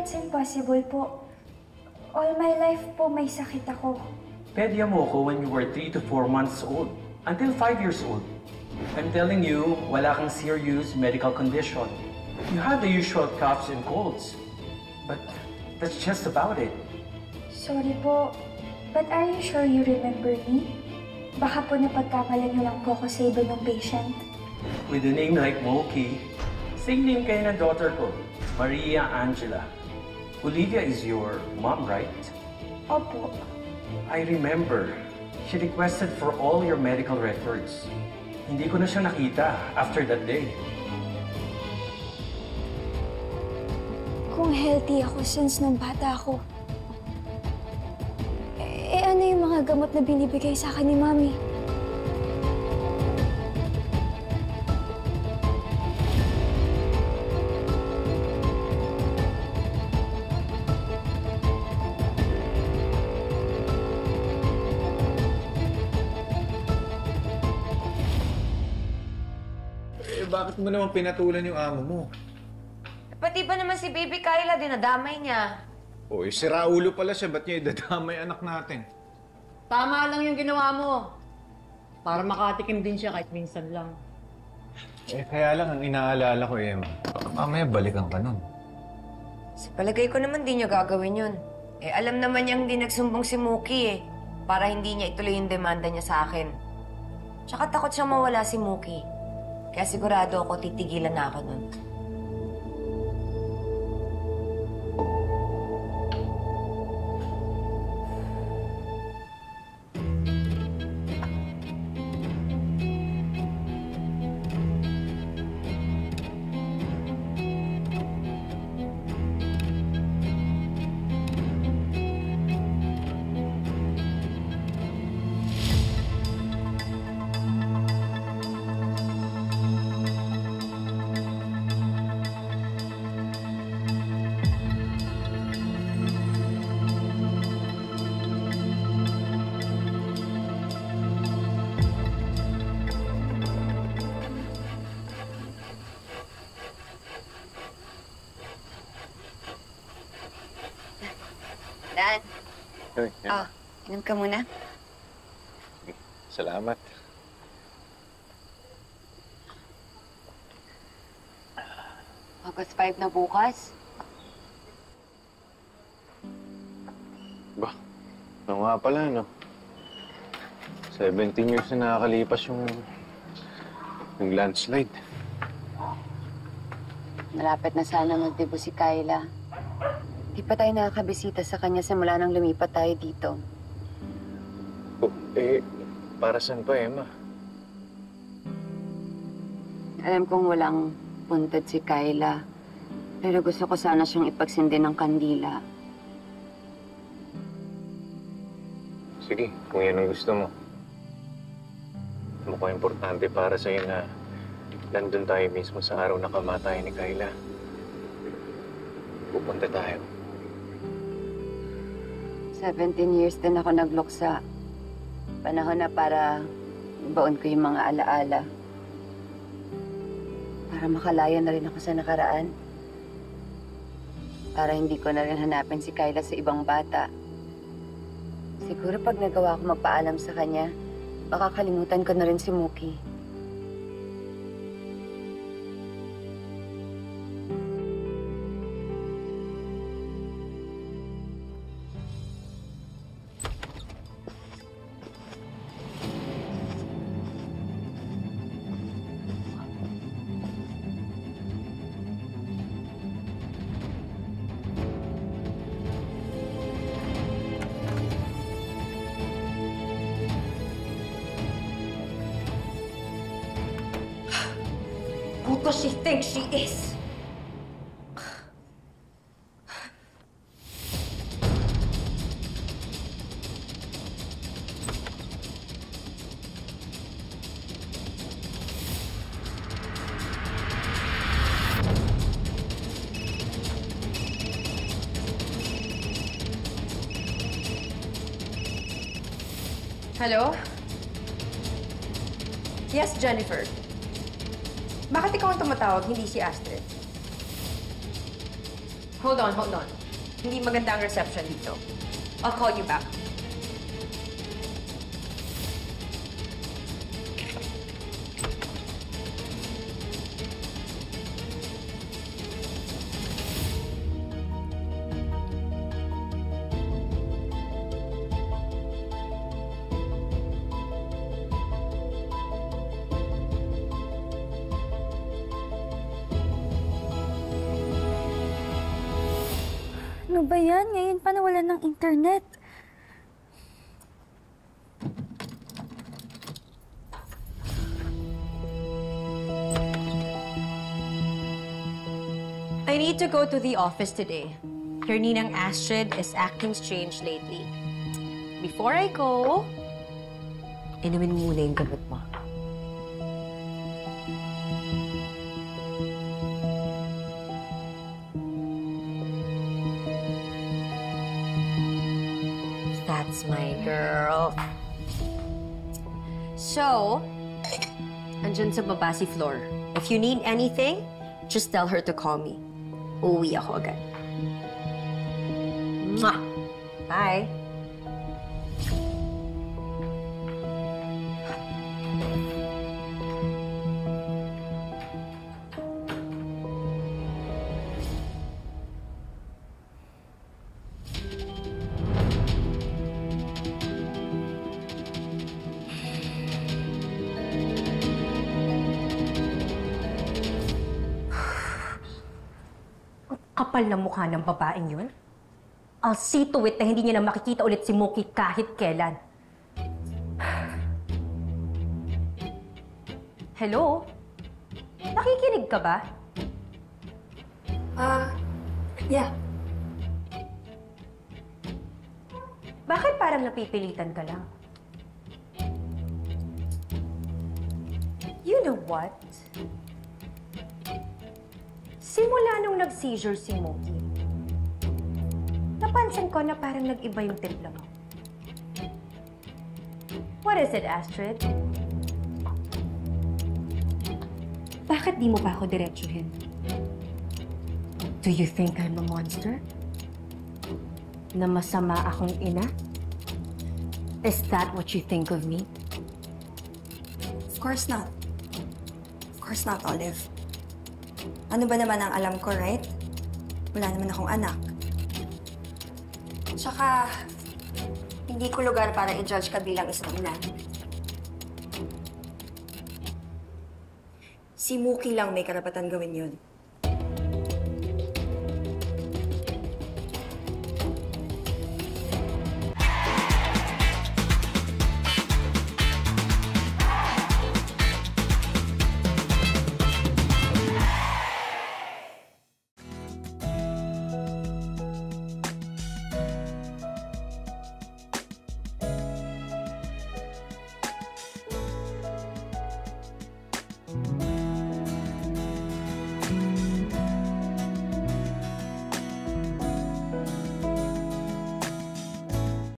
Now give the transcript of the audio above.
That's impossible po. All my life po may sakit ako. Pedya mo ako when you were 3 to 4 months old, until 5 years old. I'm telling you, wala kang serious medical condition. You have the usual coughs and colds. But that's just about it. Sorry po, but are you sure you remember me? Baka po napagkakalan niyo lang po ako sa iba ng patient. With a name like Moki, same name kayo ng daughter ko, Maria Angela. Olivia is your mom, right? Opo. I remember. She requested for all your medical records. Hindi ko na siya nakita after that day. Kung healthy ako since nung bata ako, ano yung mga gamot na binibigay sa akin ni Mami? Bakit mo naman pinatulan yung amo mo? Pati ba naman si Baby Kyla, dinadamay niya? Oy, si Raulo pala siya. Ba't niya idadamay anak natin? Tama lang yung ginawa mo. Para makatikim din siya kahit minsan lang. Kaya lang ang inaalala ko, Emma. Mamaya balikan ka nun. Sa palagay ko naman di niya gagawin yun. Alam naman niyang hindi nagsumbong si Mookie para hindi niya ituloy yung demanda niya sa akin. Tsaka takot siyang mawala si Mookie. Kaya sigurado ako titigilan na ako nun. Dan. Uy, Emma. Inom ka muna. Salamat. August 5 na bukas. Ba, ano nga pala, no? 17 years na nakakalipas yung landslide. Malapit na sana magdibo si Kyla. Di pa tayo nakakabisita sa kanya simula nang lumipat tayo dito. Para saan pa, Emma? Alam kong walang puntod si Kyla. Pero gusto ko sana siyang ipagsindi ng kandila. Sige, kung yan ang gusto mo. Mukhang importante para sa'yo na nandun tayo mismo sa araw na kamatay ni Kyla. Pupunta tayo. 17 years din ako nagluksa. Panahon na para baon ko yung mga alaala. Para makalaya na rin ako sa nakaraan. Para hindi ko na rin hanapin si Kyla sa ibang bata. Siguro pag nagawa ko magpaalam sa kanya, baka kalimutan ko na rin si Mookie. Who does she think she is? Hello? Yes, Jennifer. Bakit ikaw ang tumatawag, hindi si Astrid? Hold on, hold on. Hindi maganda ang reception dito. I'll call you back. Ano ba yan? Ngayon pa nawalan ng internet. I need to go to the office today. Your ninang Astrid is acting strange lately. Before I go, Inumin mo muna yung gamot mo. That's my girl. So, andyan sa baba si Flor. If you need anything, just tell her to call me. Uuwi ako agad. Mwah! Bye! Kapal na mukha ng babaeng yun. I'll see to it na hindi niya na makikita ulit si Mookie kahit kailan. Hello? Nakikinig ka ba? Yeah. Bakit parang napipilitan ka lang? You know what? Simula nung nag-seizure si Mookie, napansin ko na parang nag-iba yung timpla mo. What is it, Astrid? Bakit di mo pa ako diretsuhin? Do you think I'm a monster? Na masama akong ina? Is that what you think of me? Of course not. Of course not, Olive. Ano ba naman ang alam ko, right? Wala naman akong anak. Tsaka, hindi ko lugar para i-judge ka bilang isang ina. Si Mookie lang may karapatan gawin yun.